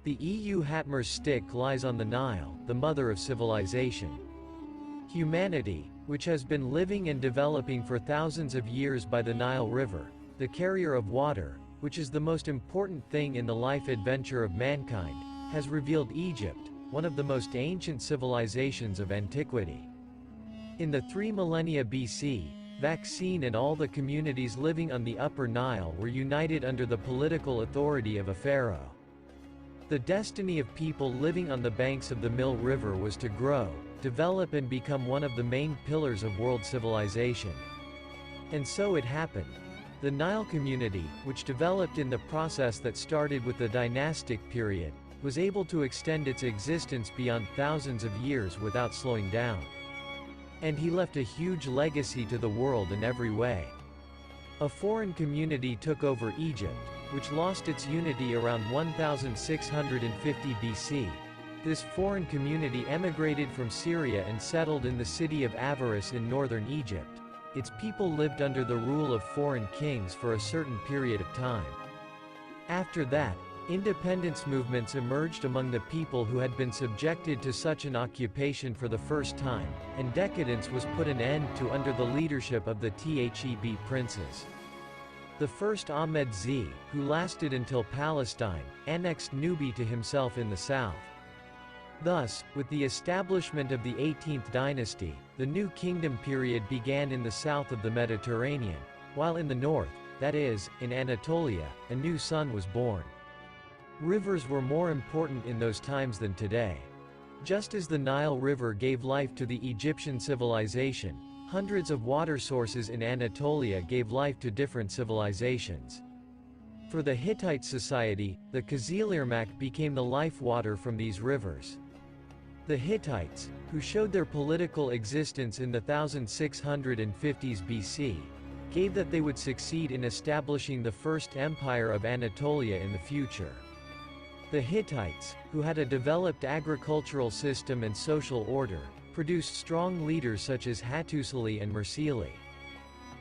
The EU Hatmer's stick lies on the Nile, the mother of civilization. Humanity, which has been living and developing for thousands of years by the Nile River, the carrier of water, which is the most important thing in the life adventure of mankind, has revealed Egypt, one of the most ancient civilizations of antiquity. In the 3 millennia BC, Vaccine and all the communities living on the Upper Nile were united under the political authority of a pharaoh. The destiny of people living on the banks of the Nile River was to grow, develop and become one of the main pillars of world civilization. And so it happened. The Nile community, which developed in the process that started with the dynastic period, was able to extend its existence beyond thousands of years without slowing down. And he left a huge legacy to the world in every way. A foreign community took over Egypt, which lost its unity around 1650 BC. This foreign community emigrated from Syria and settled in the city of Avaris in northern Egypt. Its people lived under the rule of foreign kings for a certain period of time. After that, independence movements emerged among the people who had been subjected to such an occupation for the first time, and decadence was put an end to under the leadership of the Theb princes. The first Ahmed Z, who lasted until Palestine, annexed Nubia to himself in the south. Thus, with the establishment of the 18th dynasty, the New Kingdom period began in the south of the Mediterranean, while in the north, that is, in Anatolia, a new sun was born. Rivers were more important in those times than today. Just as the Nile River gave life to the Egyptian civilization, hundreds of water sources in Anatolia gave life to different civilizations. For the Hittite society, the Kızılırmak became the life water from these rivers. The Hittites, who showed their political existence in the 1650s BC, gave that they would succeed in establishing the first empire of Anatolia in the future. The Hittites, who had a developed agricultural system and social order, produced strong leaders such as Hattusili and Mursili.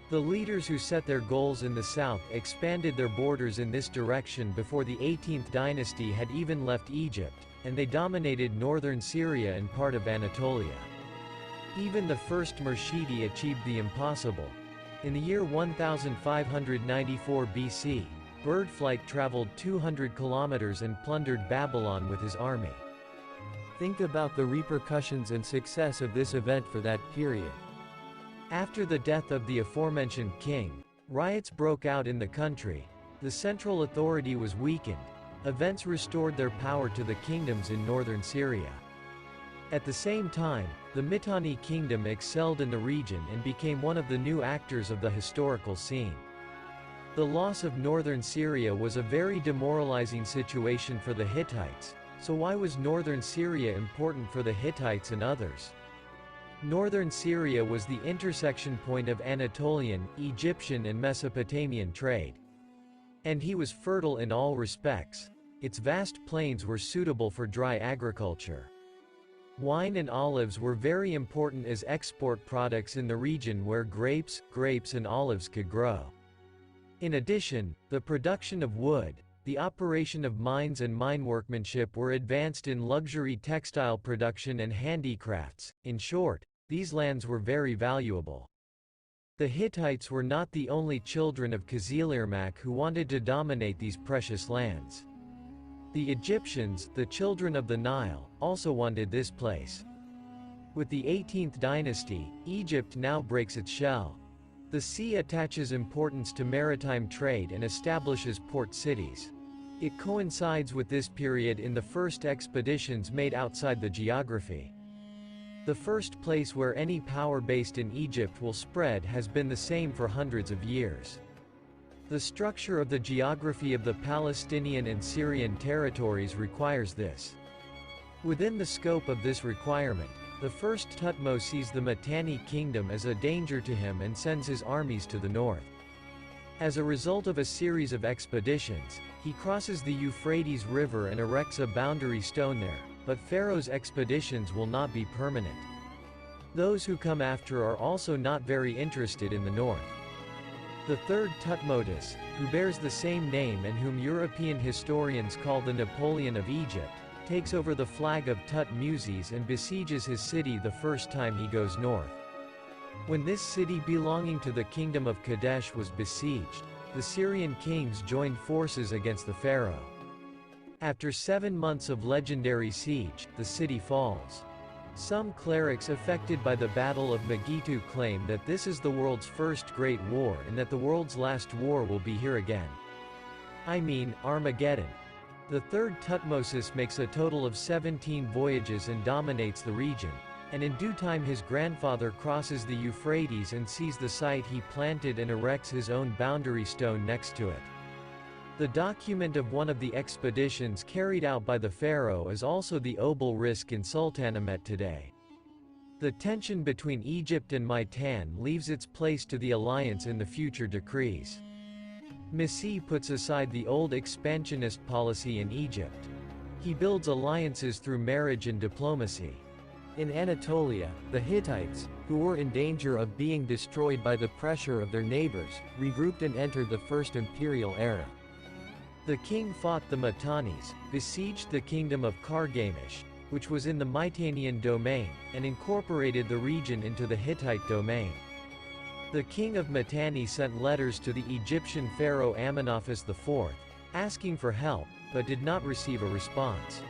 The leaders who set their goals in the south expanded their borders in this direction before the 18th dynasty had even left Egypt, and they dominated northern Syria and part of Anatolia. Even the first Murshidi achieved the impossible. In the year 1594 BC, bird flight traveled 200 kilometers and plundered Babylon with his army. Think about the repercussions and success of this event for that period. After the death of the aforementioned king, riots broke out in the country, the central authority was weakened, events restored their power to the kingdoms in northern Syria. At the same time, the Mitanni kingdom excelled in the region and became one of the new actors of the historical scene. The loss of northern Syria was a very demoralizing situation for the Hittites, so why was northern Syria important for the Hittites and others? Northern Syria was the intersection point of Anatolian, Egyptian and Mesopotamian trade. And he was fertile in all respects. Its vast plains were suitable for dry agriculture. Wine and olives were very important as export products in the region where grapes and olives could grow. In addition, the production of wood, the operation of mines and mine workmanship were advanced in luxury textile production and handicrafts. In short, these lands were very valuable. The Hittites were not the only children of Kızılırmak who wanted to dominate these precious lands. The Egyptians, the children of the Nile, also wanted this place. With the 18th dynasty, Egypt now breaks its shell. The sea attaches importance to maritime trade and establishes port cities. It coincides with this period in the first expeditions made outside the geography. The first place where any power based in Egypt will spread has been the same for hundreds of years. The structure of the geography of the Palestinian and Syrian territories requires this. Within the scope of this requirement, the first Thutmose sees the Mitanni kingdom as a danger to him and sends his armies to the north. As a result of a series of expeditions, he crosses the Euphrates River and erects a boundary stone there, but Pharaoh's expeditions will not be permanent. Those who come after are also not very interested in the north. The third Tutmosis, who bears the same name and whom European historians call the Napoleon of Egypt, takes over the flag of Tutmosis and besieges his city the first time he goes north. When this city belonging to the kingdom of Kadesh was besieged, the Syrian kings joined forces against the pharaoh. After 7 months of legendary siege, the city falls. Some clerics affected by the Battle of Megiddo claim that this is the world's first great war and that the world's last war will be here again. I mean, Armageddon. The third Tutmosis makes a total of 17 voyages and dominates the region, and in due time his grandfather crosses the Euphrates and sees the site he planted and erects his own boundary stone next to it. The document of one of the expeditions carried out by the pharaoh is also the obelisk in Sultanahmet today. The tension between Egypt and Mitan leaves its place to the alliance in the future decrees. Messi puts aside the old expansionist policy in Egypt. He builds alliances through marriage and diplomacy. In Anatolia, the Hittites, who were in danger of being destroyed by the pressure of their neighbors, regrouped and entered the First Imperial Era. The king fought the Mitannis, besieged the kingdom of Kargamish, which was in the Mitannian domain, and incorporated the region into the Hittite domain. The king of Mitanni sent letters to the Egyptian pharaoh Amenophis IV, asking for help, but did not receive a response.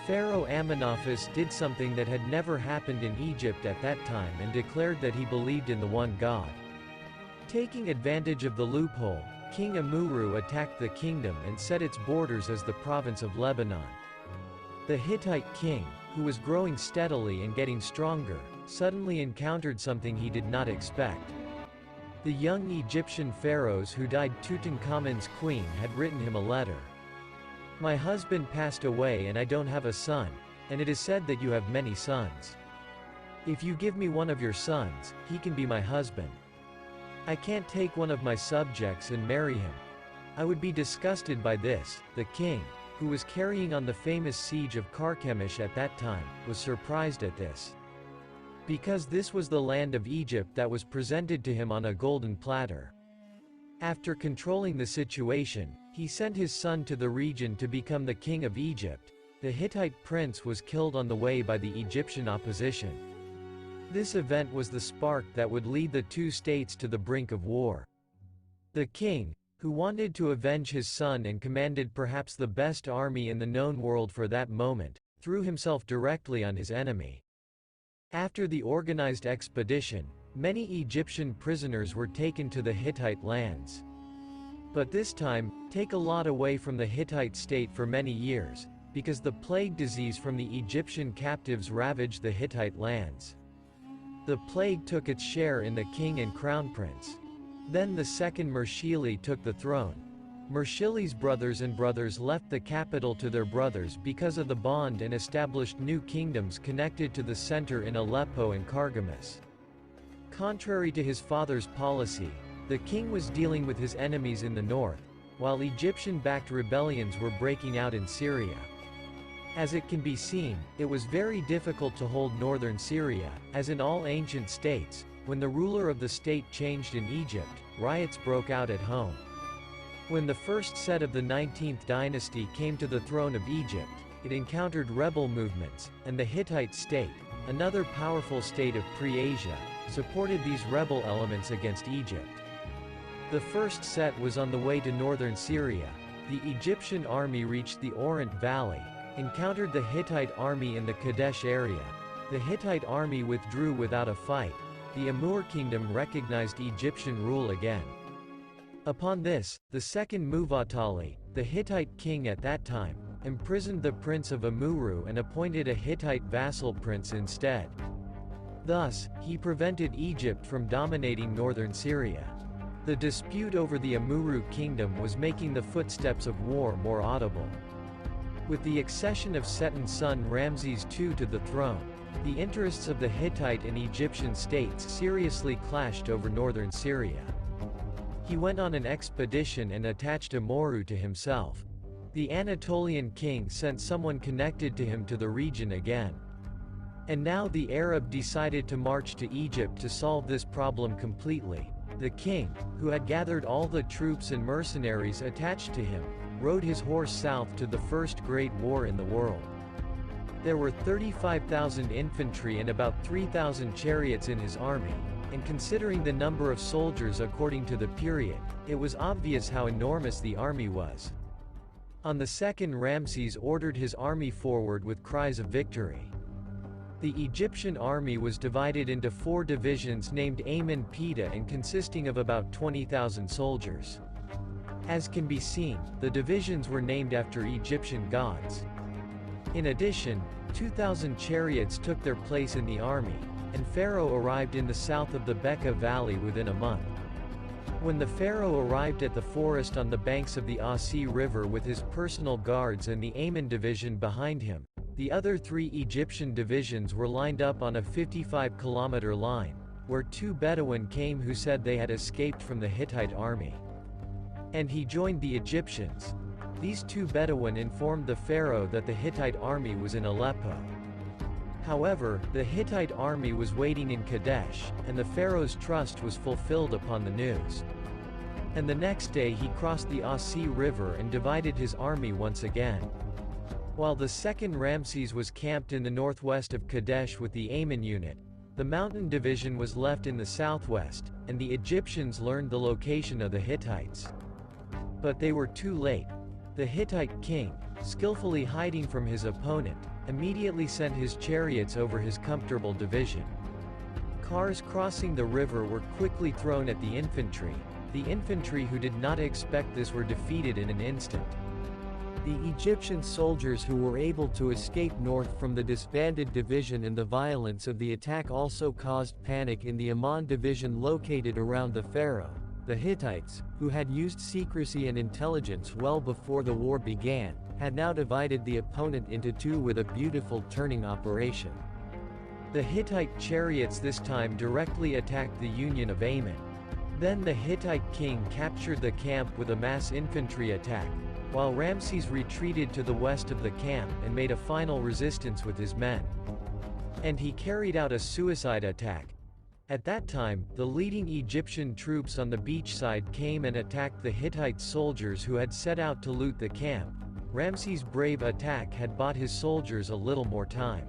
Pharaoh Amenophis did something that had never happened in Egypt at that time and declared that he believed in the one God. Taking advantage of the loophole, King Amurru attacked the kingdom and set its borders as the province of Lebanon. The Hittite king, who was growing steadily and getting stronger, suddenly encountered something he did not expect. The young Egyptian pharaohs who died Tutankhamun's queen had written him a letter. "My husband passed away and I don't have a son, and it is said that you have many sons. If you give me one of your sons, he can be my husband. I can't take one of my subjects and marry him. I would be disgusted by this." The king, who was carrying on the famous siege of Carchemish at that time, was surprised at this. Because this was the land of Egypt that was presented to him on a golden platter. After controlling the situation, he sent his son to the region to become the king of Egypt. The Hittite prince was killed on the way by the Egyptian opposition. This event was the spark that would lead the two states to the brink of war. The king, who wanted to avenge his son and commanded perhaps the best army in the known world for that moment, threw himself directly on his enemy. After the organized expedition, many Egyptian prisoners were taken to the Hittite lands. But this time, take a lot away from the Hittite state for many years, because the plague disease from the Egyptian captives ravaged the Hittite lands. The plague took its share in the king and crown prince. Then the second Mershili took the throne. Mershili's brothers left the capital to their brothers because of the bond and established new kingdoms connected to the center in Aleppo and Kargamis. Contrary to his father's policy, the king was dealing with his enemies in the north, while Egyptian-backed rebellions were breaking out in Syria. As it can be seen, it was very difficult to hold northern Syria, as in all ancient states. When the ruler of the state changed in Egypt, riots broke out at home. When the first set of the 19th dynasty came to the throne of Egypt, it encountered rebel movements, and the Hittite state, another powerful state of pre-Asia, supported these rebel elements against Egypt. The first set was on the way to northern Syria. The Egyptian army reached the Orient Valley, encountered the Hittite army in the Kadesh area. The Hittite army withdrew without a fight. The Amur kingdom recognized Egyptian rule again. Upon this, the second Muwatalli, the Hittite king at that time, imprisoned the prince of Amurru and appointed a Hittite vassal prince instead. Thus, he prevented Egypt from dominating northern Syria. The dispute over the Amurru kingdom was making the footsteps of war more audible. With the accession of Seton's son Ramses II to the throne, the interests of the Hittite and Egyptian states seriously clashed over northern Syria. He went on an expedition and attached Amurru to himself. The Anatolian king sent someone connected to him to the region again. And now the Arab decided to march to Egypt to solve this problem completely. The king, who had gathered all the troops and mercenaries attached to him, rode his horse south to the first great war in the world. There were 35,000 infantry and about 3,000 chariots in his army, and considering the number of soldiers according to the period, it was obvious how enormous the army was. On the second, Ramses ordered his army forward with cries of victory. The Egyptian army was divided into 4 divisions named ANTIQUITY and consisting of about 20,000 soldiers. As can be seen, the divisions were named after Egyptian gods. In addition, 2,000 chariots took their place in the army, and Pharaoh arrived in the south of the Bekaa Valley within a month. When the Pharaoh arrived at the forest on the banks of the Asi River with his personal guards and the Ammon division behind him, the other 3 Egyptian divisions were lined up on a 55-kilometer line, where 2 Bedouin came who said they had escaped from the Hittite army. And he joined the Egyptians. These 2 Bedouin informed the Pharaoh that the Hittite army was in Aleppo. However, the Hittite army was waiting in Kadesh, and the Pharaoh's trust was fulfilled upon the news. And the next day he crossed the Asi River and divided his army once again. While the second Ramses was camped in the northwest of Kadesh with the Ammon unit, the mountain division was left in the southwest, and the Egyptians learned the location of the Hittites. But they were too late. The Hittite king, skillfully hiding from his opponent, immediately sent his chariots over his comfortable division. Cars crossing the river were quickly thrown at the infantry. The infantry who did not expect this were defeated in an instant. The Egyptian soldiers who were able to escape north from the disbanded division and the violence of the attack also caused panic in the Ammon division located around the Pharaoh. The Hittites, who had used secrecy and intelligence well before the war began, had now divided the opponent into 2 with a beautiful turning operation. The Hittite chariots this time directly attacked the union of Ammon. Then the Hittite king captured the camp with a mass infantry attack, while Ramses retreated to the west of the camp and made a final resistance with his men. And he carried out a suicide attack. At that time, the leading Egyptian troops on the beach side came and attacked the Hittite soldiers who had set out to loot the camp. Ramses' brave attack had bought his soldiers a little more time.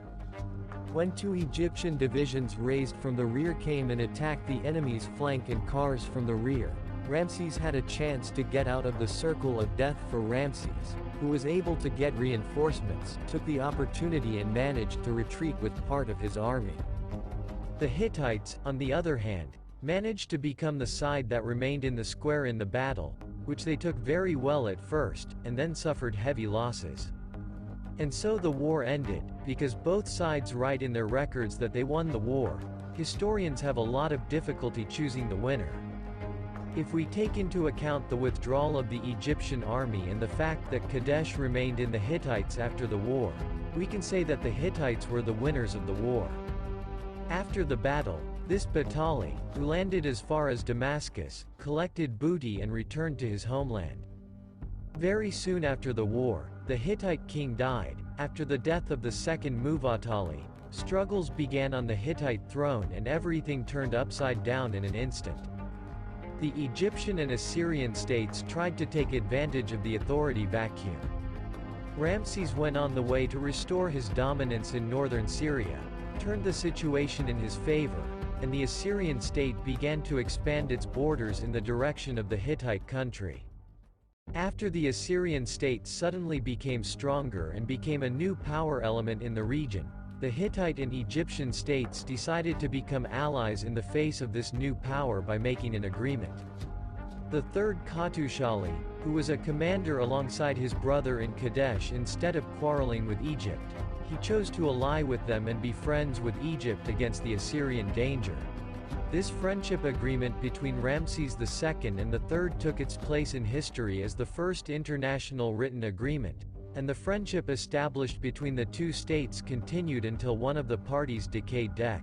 When 2 Egyptian divisions raised from the rear came and attacked the enemy's flank and cars from the rear, Ramses had a chance to get out of the circle of death for Ramses, who was able to get reinforcements, took the opportunity and managed to retreat with part of his army. The Hittites, on the other hand, managed to become the side that remained in the square in the battle, which they took very well at first, and then suffered heavy losses. And so the war ended, because both sides write in their records that they won the war. Historians have a lot of difficulty choosing the winner. If we take into account the withdrawal of the Egyptian army and the fact that Kadesh remained in the Hittites after the war, we can say that the Hittites were the winners of the war. After the battle, this Batali, who landed as far as Damascus, collected booty and returned to his homeland. Very soon after the war, the Hittite king died. After the death of the second Muwatalli, struggles began on the Hittite throne and everything turned upside down in an instant. The Egyptian and Assyrian states tried to take advantage of the authority vacuum. Ramses went on the way to restore his dominance in northern Syria, turned the situation in his favor, and the Assyrian state began to expand its borders in the direction of the Hittite country. After the Assyrian state suddenly became stronger and became a new power element in the region, the Hittite and Egyptian states decided to become allies in the face of this new power by making an agreement. The third Qatushali, who was a commander alongside his brother in Kadesh, instead of quarreling with Egypt, he chose to ally with them and be friends with Egypt against the Assyrian danger. This friendship agreement between Ramses II and the Third took its place in history as the first international written agreement, and the friendship established between the two states continued until one of the parties decayed deck.